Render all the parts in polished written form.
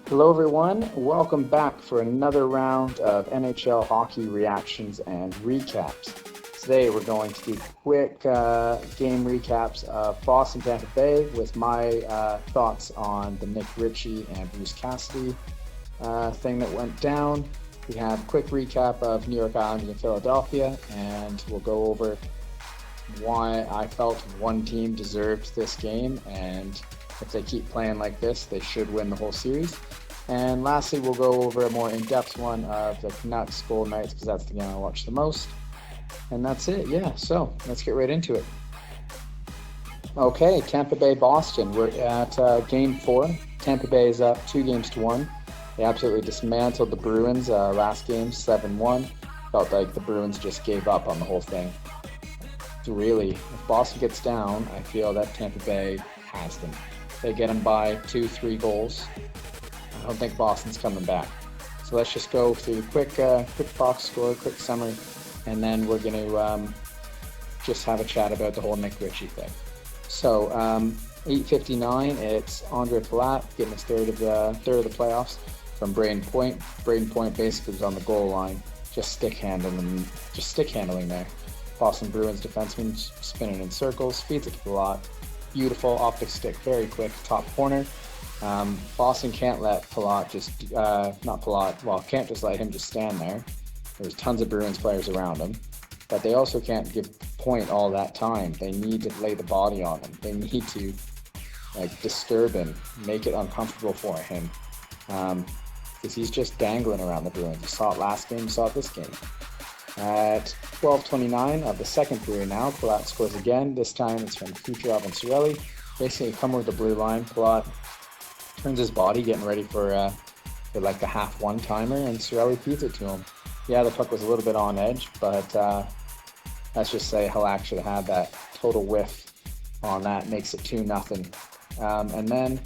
Hello, everyone. Welcome back for another round of NHL hockey reactions and recaps. Today, we're going to do quick game recaps of Boston Tampa Bay with my thoughts on the Nick Ritchie and Bruce Cassidy thing that went down. We have a quick recap of New York Islanders and Philadelphia, and we'll go over why I felt one team deserved this game, and if they keep playing like this, they should win the whole series. And lastly, we'll go over a more in-depth one of the Canucks Golden Knights, because that's the game I watch the most. And that's it, yeah. So let's get right into it. Okay, Tampa Bay, Boston. We're at Game 4. Tampa Bay is up 2-1. They absolutely dismantled the Bruins last game, 7-1. Felt like the Bruins just gave up on the whole thing. Really, if Boston gets down, I feel that Tampa Bay has them. They get them by 2-3 goals. I don't think Boston's coming back. So let's just go through quick box score, quick summary, and then we're going to just have a chat about the whole Nick Ritchie thing. So 8:59, it's Andre Palat getting his third of the playoffs from Braden Point. Braden Point basically was on the goal line, just stick handling there. Boston Bruins defenseman spinning in circles, feeds it to Palat. Beautiful optic stick, very quick, top corner. Boston can't let Palat can't just let him just stand there. There's tons of Bruins players around him, but they also can't give Point all that time. They need to lay the body on him. They need to disturb him, make it uncomfortable for him, because he's just dangling around the Bruins. You saw it last game, you saw it this game. At 12:29 of the second period now, Palat scores again. This time it's from Kucherov and Cirelli. Basically come with the blue line. Palat turns his body, getting ready for the half one-timer, and Cirelli feeds it to him. Yeah, the puck was a little bit on edge, but let's just say Halak should have had that total whiff on that. Makes it 2-0. And then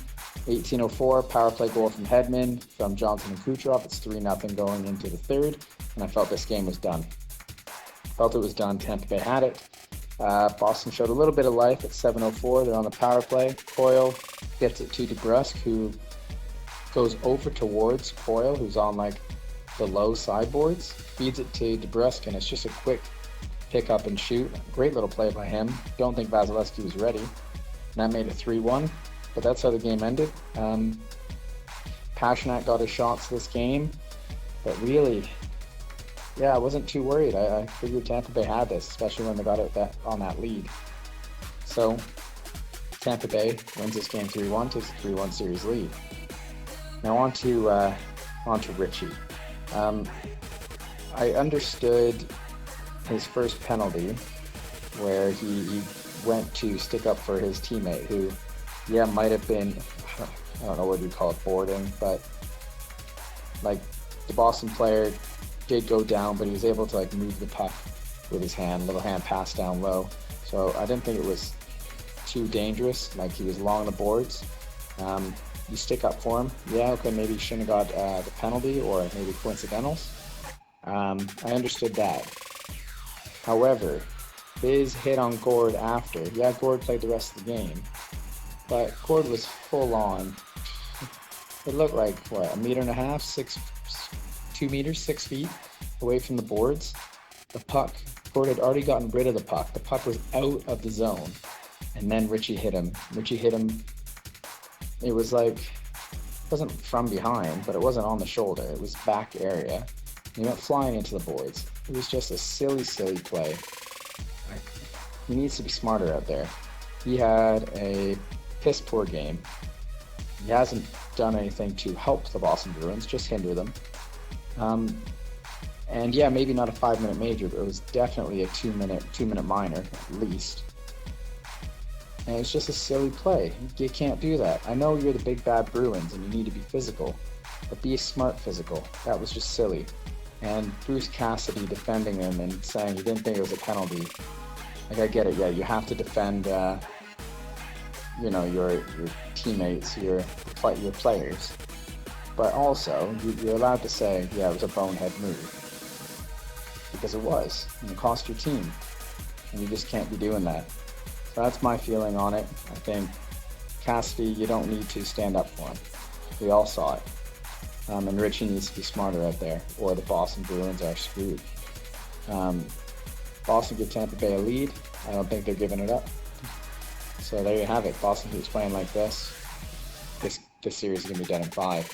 18:04, power play goal from Hedman, from Johnson and Kucherov. It's 3-0 going into the third, and I felt this game was done. Felt it was done. Tampa Bay had it. Boston showed a little bit of life at 7:04. They're on the power play. Coyle gets it to DeBrusk, who goes over towards Coyle, who's on the low sideboards. Feeds it to DeBrusk, and it's just a quick pick up and shoot. Great little play by him. Don't think Vasilevsky was ready. And that made it 3-1. But that's how the game ended. Pastrnak got his shots this game, but really, I wasn't too worried. I figured Tampa Bay had this, especially when they got it on that lead. So Tampa Bay wins this game 3-1, takes a 3-1 series lead. Now on to Ritchie. I understood his first penalty, where he went to stick up for his teammate, who might have been, I don't know what you call it, boarding, but the Boston player did go down, but he was able to move the puck with his hand, little hand pass down low. So I didn't think it was too dangerous. He was along the boards. You stick up for him. Maybe he shouldn't have got the penalty, or maybe coincidentals. I understood that. However, his hit on Gord after, Gord played the rest of the game, but Gord was full on. It looked like, a meter and a half, 2 meters, 6 feet away from the boards. The puck, Gord had already gotten rid of the puck. The puck was out of the zone, and then Ritchie hit him. It was it wasn't from behind, but it wasn't on the shoulder. It was back area. He went flying into the boards. It was just a silly play. He needs to be smarter out there. He had a piss poor game. He hasn't done anything to help the Boston Bruins, just hinder them. And maybe not a 5-minute major, but it was definitely a 2-minute minor at least. And it's just a silly play. You can't do that. I know you're the big bad Bruins and you need to be physical, but be smart physical. That was just silly. And Bruce Cassidy defending him and saying he didn't think it was a penalty. I get it. You have to defend, your teammates, your players. But also, you're allowed to say, it was a bonehead move. Because it was. And it cost your team. And you just can't be doing that. So that's my feeling on it. I think Cassidy, you don't need to stand up for him. We all saw it. And Ritchie needs to be smarter out there, or the Boston Bruins are screwed. Boston give Tampa Bay a lead. I don't think they're giving it up. So there you have it. Boston keeps playing like this. This series is going to be done in 5.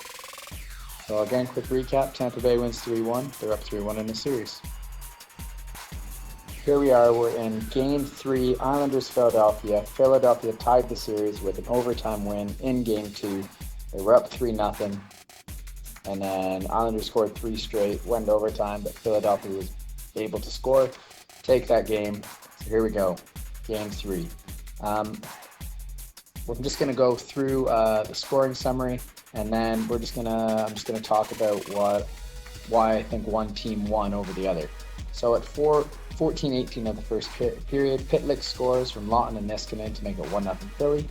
So again, quick recap. Tampa Bay wins 3-1. They're up 3-1 in the series. Here we are. We're in Game 3, Islanders-Philadelphia. Philadelphia tied the series with an overtime win in Game 2. They were up 3-0. And then Islanders scored 3 straight, went to overtime, but Philadelphia was able to score, take that game. So here we go, Game 3. We're just going to go through the scoring summary, and then I'm just going to talk about why I think one team won over the other. So at 14-18 of the first period, Pitlick scores from Lawton and Niskanen to make it 1-0 Philly.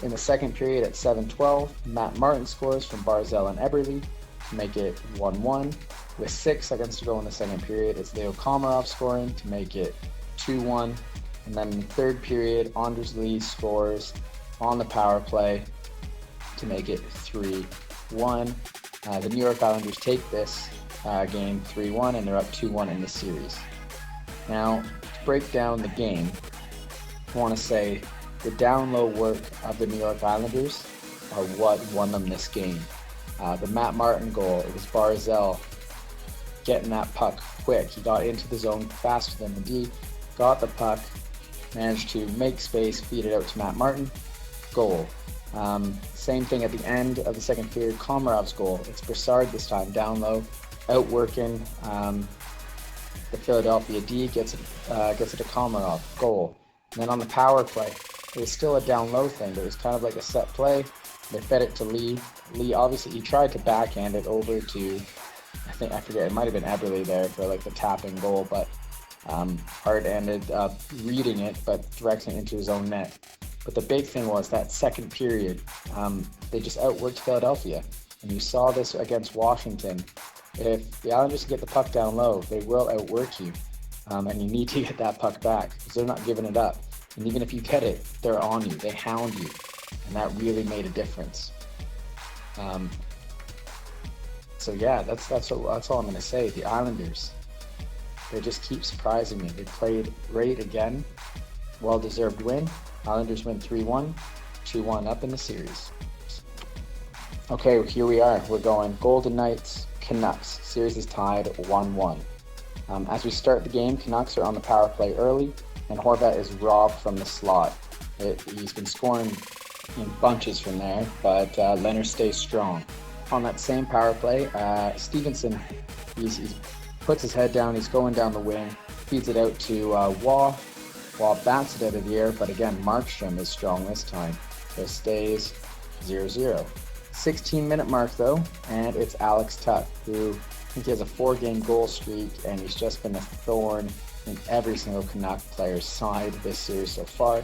In the second period at 7:12, Matt Martin scores from Barzal and Eberle to make it 1-1. With 6 seconds to go in the second period, it's Leo Komarov scoring to make it 2-1. And then in the third period, Anders Lee scores on the power play to make it 3-1. The New York Islanders take this game 3-1, and they're up 2-1 in the series. Now, to break down the game, I want to say the down-low work of the New York Islanders are what won them this game. The Matt Martin goal, it was Barzal getting that puck quick. He got into the zone faster than the D, got the puck, managed to make space, feed it out to Matt Martin, goal. Same thing at the end of the second period, Komarov's goal. It's Brassard this time, down low, outworking the Philadelphia D, gets it to Komarov, goal. And then on the power play, it was still a down low thing, but it was kind of like a set play. They fed it to Lee. Lee, obviously, he tried to backhand it over to, I forget, it might have been Eberle there for like the tapping goal, but Hart ended up reading it, but directing it into his own net. But the big thing was that second period, they just outworked Philadelphia. And you saw this against Washington. If the Islanders get the puck down low, they will outwork you. And you need to get that puck back because they're not giving it up. And even if you get it, they're on you. They hound you. And that really made a difference. So yeah, that's all I'm going to say. The Islanders, they just keep surprising me. They played great again. Well-deserved win. Islanders win 3-1, 2-1 up in the series. Okay, here we are. We're going Golden Knights, Canucks. Series is tied 1-1. As we start the game, Canucks are on the power play early, and Horvat is robbed from the slot. He's been scoring in bunches from there, but Lehner stays strong. On that same power play, Stevenson, he puts his head down, he's going down the wing, feeds it out to Waugh. Waugh bats it out of the air, but again, Markstrom is strong this time, so it stays 0-0. 16-minute mark though, and it's Alex Tuch, who I think he has a 4-game goal streak, and he's just been a thorn in every single Canuck player's side this series so far.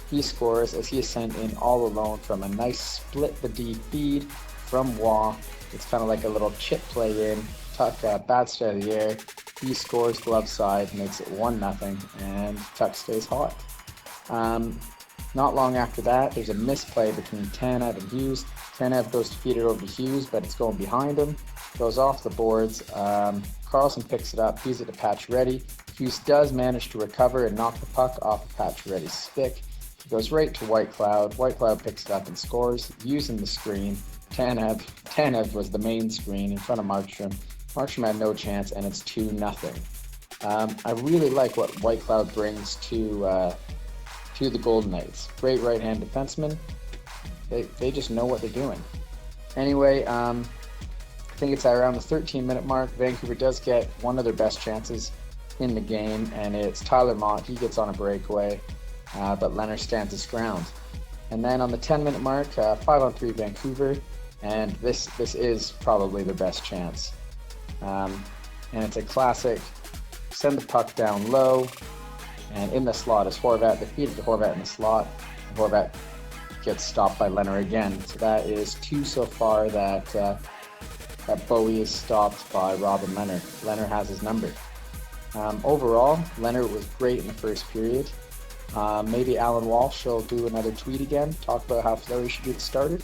He scores as he is sent in all alone from a nice split the D feed from Waugh. It's kind of like a little chip play in. Tuch bats it out of the air. He scores glove side, makes it 1-0, and Tuch stays hot. Not long after that, there's a misplay between Tanev and Hughes. Tanev goes to feed it over to Hughes, but it's going behind him. Goes off the boards. Carlson picks it up, feeds it to Pacioretty. Hughes does manage to recover and knock the puck off of Pacioretty's stick. It goes right to Whitecloud. Whitecloud picks it up and scores using the screen. Tanev was the main screen in front of Markstrom. Markstrom had no chance, and it's 2-0. I really like what Whitecloud brings to the Golden Knights. Great right-hand defenseman. They just know what they're doing. Anyway, I think it's around the 13-minute mark. Vancouver does get one of their best chances in the game, and it's Tyler Mott. He gets on a breakaway, but Lehner stands his ground. And then on the 10-minute mark, 5-on-3 Vancouver, and this is probably their best chance. And it's a classic send the puck down low, and in the slot is Horvat. They feed it to Horvat in the slot, and Horvat gets stopped by Lehner again. So that is 2 so far that Bowie is stopped by Robin Lehner. Lehner has his number. Overall, Lehner was great in the first period. Maybe Allan Walsh will do another tweet again, talk about how Fleury should be the starter.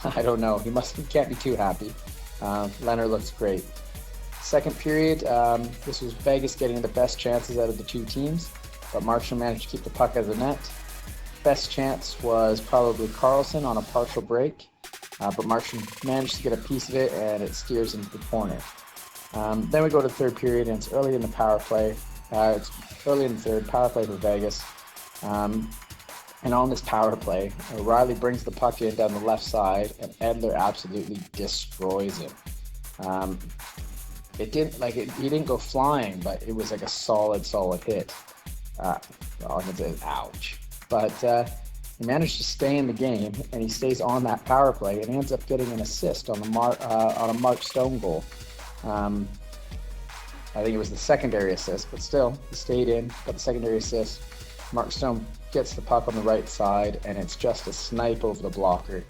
I don't know. He can't be too happy. Lehner looks great. Second period, this was Vegas getting the best chances out of the two teams, but Markstrom managed to keep the puck out of the net. Best chance was probably Carlson on a partial break, but Markstrom managed to get a piece of it, and it steers into the corner. Then we go to the third period, and it's early in the power play. It's early in the third, power play for Vegas. And on this power play, O'Reilly brings the puck in down the left side, and Edler absolutely destroys it. He didn't go flying, but it was like a solid hit. I'm gonna say ouch. But he managed to stay in the game, and he stays on that power play, and ends up getting an assist on a Mark Stone goal. I think it was the secondary assist, but still, he stayed in, got the secondary assist. Mark Stone gets the puck on the right side, and it's just a snipe over the blocker.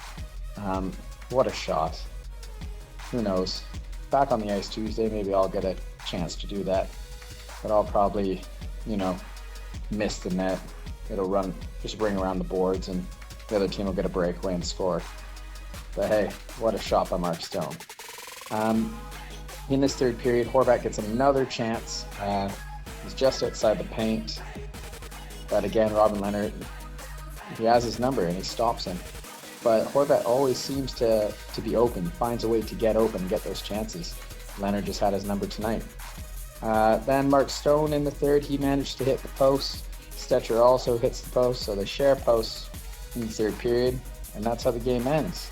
What a shot. Who knows? Back on the ice Tuesday, maybe I'll get a chance to do that. But I'll probably, miss the net. It'll just ring around the boards, and the other team will get a breakaway and score. But hey, what a shot by Mark Stone. In this third period, Horvat gets another chance. He's just outside the paint. But again, Robin Lehner, he has his number and he stops him. But Horvat always seems to be open, finds a way to get open and get those chances. Lehner just had his number tonight. Then Mark Stone in the third, he managed to hit the post. Stetcher also hits the post, so they share posts in the third period, and that's how the game ends.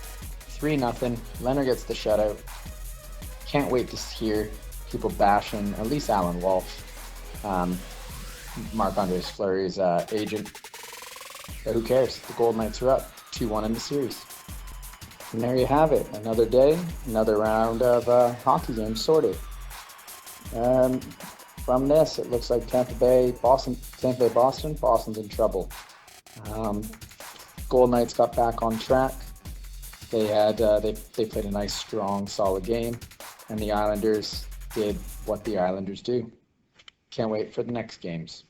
3-0, Lehner gets the shutout. Can't wait to hear people bashing at least Allan Walsh, Marc-Andre Fleury's agent. But who cares? The Golden Knights are up 2-1 in the series. And there you have it. Another day, another round of hockey games sorted. From this, it looks like Tampa Bay, Boston. Boston's in trouble. Golden Knights got back on track. They played a nice, strong, solid game, and the Islanders did what the Islanders do. Can't wait for the next games.